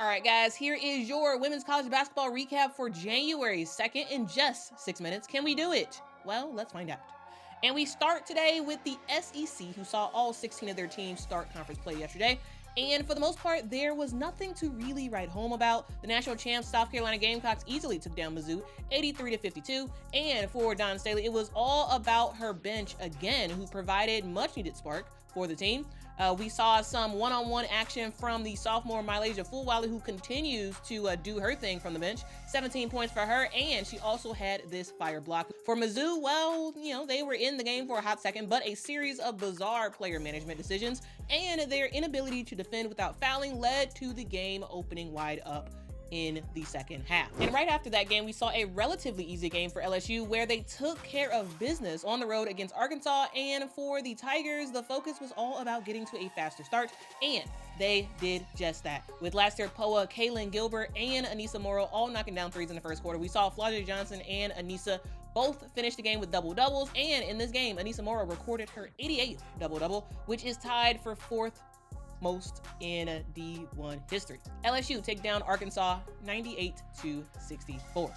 All right, guys, here is your women's college basketball recap for January 2nd in just 6 minutes. Can we do it? Well, let's find out. And we start today with the SEC, who saw all 16 of their teams start conference play yesterday. And for the most part, there was nothing to really write home about. The national champs, South Carolina Gamecocks, easily took down Mizzou 83-52. And for Dawn Staley, it was all about her bench again, who provided much-needed spark for the team. We saw some one-on-one action from the sophomore Mikayla Blakes, who continues to do her thing from the bench. 17 points for her, and she also had this fire block. For Mizzou, well, they were in the game for a hot second, but a series of bizarre player management decisions and their inability to defend without fouling led to the game opening wide up in the second half. And right after that game, we saw a relatively easy game for LSU where they took care of business on the road against Arkansas. And for the Tigers, the focus was all about getting to a faster start, and they did just that. With last year Poa, Kaylin Gilbert, and Annesah Morrow all knocking down threes in the first quarter. We saw Florida Johnson and Annesah both finish the game with double-doubles, and in this game, Annesah Morrow recorded her 88th double-double, which is tied for fourth most in D1 history. LSU take down Arkansas 98-64. Georgia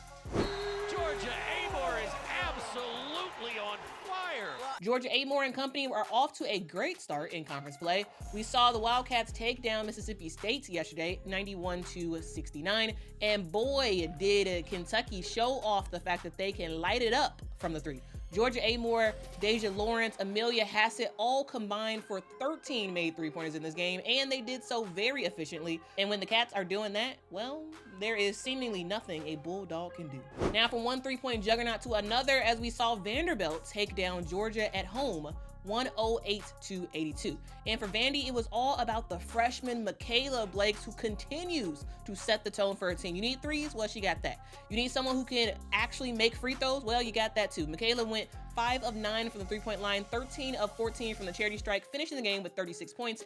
Amoore is absolutely on fire. Georgia Amoore and company are off to a great start in conference play. We saw the Wildcats take down Mississippi State yesterday 91-69, and boy did Kentucky show off the fact that they can light it up from the three. Georgia Amoore, Deja Lawrence, Amelia Hassett all combined for 13 made three-pointers in this game, and they did so very efficiently. And when the Cats are doing that, well, there is seemingly nothing a Bulldog can do. Now from one three-point juggernaut to another, as we saw Vanderbilt take down Georgia at home 108-82. And for Vandy, it was all about the freshman Mikayla Blakes, who continues to set the tone for her team. You need threes? Well, she got that. You need someone who can actually make free throws? Well, you got that too. Mikayla went 5 of 9 from the three-point line, 13 of 14 from the charity strike, finishing the game with 36 points,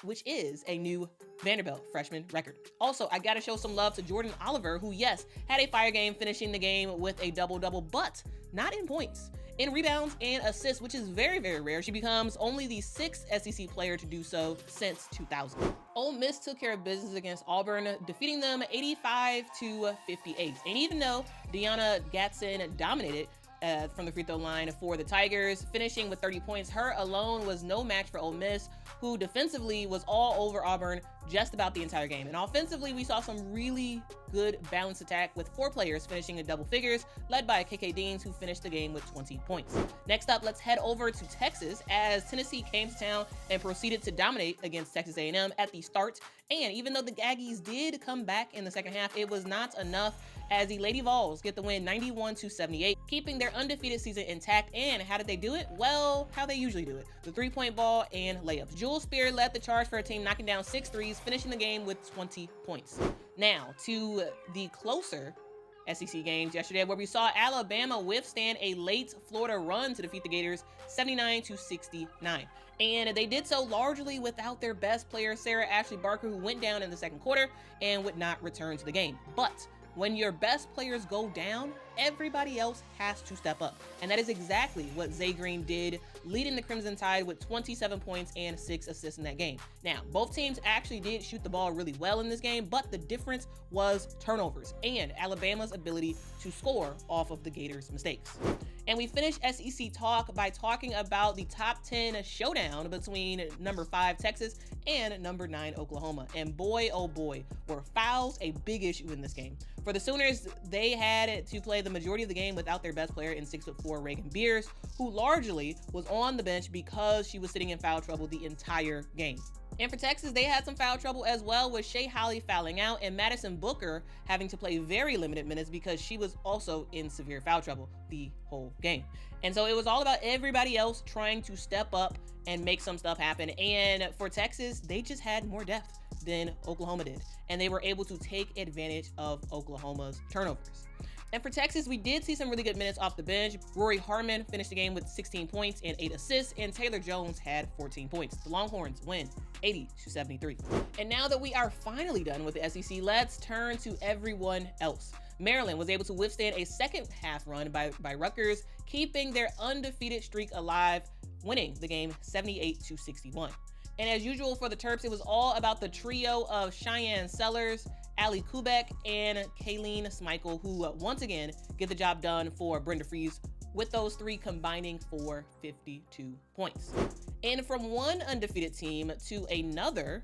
which is a new Vanderbilt freshman record. Also, I gotta show some love to Jordan Oliver, who, yes, had a fire game, finishing the game with a double-double, but not in points. In rebounds and assists, which is very, very rare. She becomes only the 6th SEC player to do so since 2000. Ole Miss took care of business against Auburn, defeating them 85-58. And even though DeYona Gaston dominated from the free throw line for the Tigers, finishing with 30 points, her alone was no match for Ole Miss, who defensively was all over Auburn just about the entire game. And offensively, we saw some really good balanced attack with 4 players finishing in double figures, led by KK Deans, who finished the game with 20 points. Next up, let's head over to Texas, as Tennessee came to town and proceeded to dominate against Texas A&M at the start. And even though the Aggies did come back in the second half, it was not enough, as the Lady Vols get the win 91-78, keeping their undefeated season intact. And how did they do it? Well, how they usually do it: the three-point ball and layups. Jules Spear led the charge for her team, knocking down 6 threes, finishing the game with 20 points. Now to the closer SEC games yesterday, where we saw Alabama withstand a late Florida run to defeat the Gators 79-69. And they did so largely without their best player, Sarah Ashley Barker, who went down in the second quarter and would not return to the game. But when your best players go down, everybody else has to step up. And that is exactly what Zay Green did, leading the Crimson Tide with 27 points and 6 assists in that game. Now, both teams actually did shoot the ball really well in this game, but the difference was turnovers and Alabama's ability to score off of the Gators' mistakes. And we finish SEC talk by talking about the top 10 showdown between number 5 Texas and number 9 Oklahoma. And boy, oh boy, were fouls a big issue in this game. For the Sooners, they had to play the majority of the game without their best player in 6'4" Reagan Beers, who largely was on the bench because she was sitting in foul trouble the entire game. And for Texas, they had some foul trouble as well, with Shea Holly fouling out and Madison Booker having to play very limited minutes because she was also in severe foul trouble the whole game. And so it was all about everybody else trying to step up and make some stuff happen. And for Texas, they just had more depth than Oklahoma did, and they were able to take advantage of Oklahoma's turnovers. And for Texas, we did see some really good minutes off the bench. Rory Harmon finished the game with 16 points and 8 assists, and Taylor Jones had 14 points. The Longhorns win 80-73. And now that we are finally done with the SEC, let's turn to everyone else. Maryland was able to withstand a second half run by Rutgers, keeping their undefeated streak alive, winning the game 78-61. And as usual for the Terps, it was all about the trio of Cheyenne Sellers, Ali Kubek, and Kayleen Smichael, who once again get the job done for Brenda Fries, with those three combining for 52 points. And from one undefeated team to another,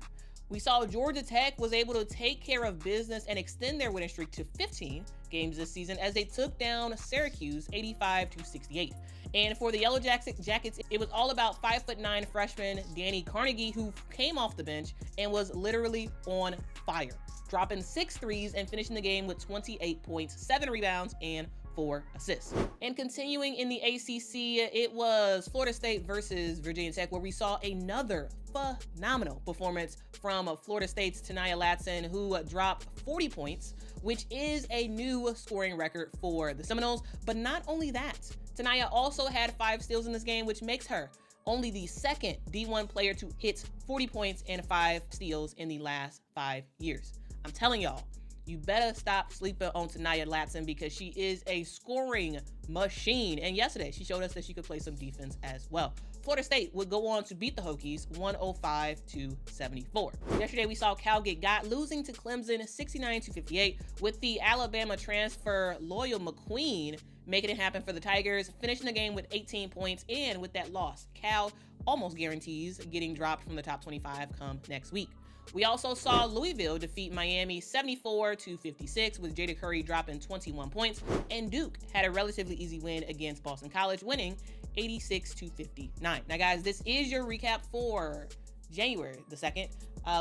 we saw Georgia Tech was able to take care of business and extend their winning streak to 15 games this season as they took down Syracuse 85-68. And for the Yellow Jackets, it was all about 5'9" freshman Danny Carnegie, who came off the bench and was literally on fire, dropping 6 threes and finishing the game with 28 points, 7 rebounds, and 4 assists. And continuing in the ACC, it was Florida State versus Virginia Tech, where we saw another phenomenal performance from Florida State's Taniyah Latson, who dropped 40 points, which is a new scoring record for the Seminoles. But not only that, Taniyah also had 5 steals in this game, which makes her only the second D1 player to hit 40 points and 5 steals in the last 5 years. I'm telling y'all, you better stop sleeping on Taniyah Latson because she is a scoring machine. And yesterday, she showed us that she could play some defense as well. Florida State would go on to beat the Hokies 105-74. Yesterday, we saw Cal get got, losing to Clemson 69-58, with the Alabama transfer Loyal McQueen making it happen for the Tigers, finishing the game with 18 points. And with that loss, Cal almost guarantees getting dropped from the top 25 come next week. We also saw Louisville defeat Miami 74-56, with Jada Curry dropping 21 points, and Duke had a relatively easy win against Boston College, winning 86-59. Now, guys, this is your recap for January the 2nd.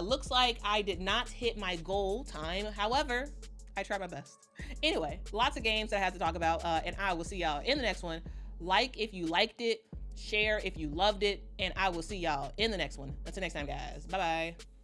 Looks like I did not hit my goal time. However, I tried my best. Anyway, lots of games that I have to talk about, and I will see y'all in the next one. Like if you liked it, share if you loved it, and I will see y'all in the next one. Until next time, guys. Bye-bye.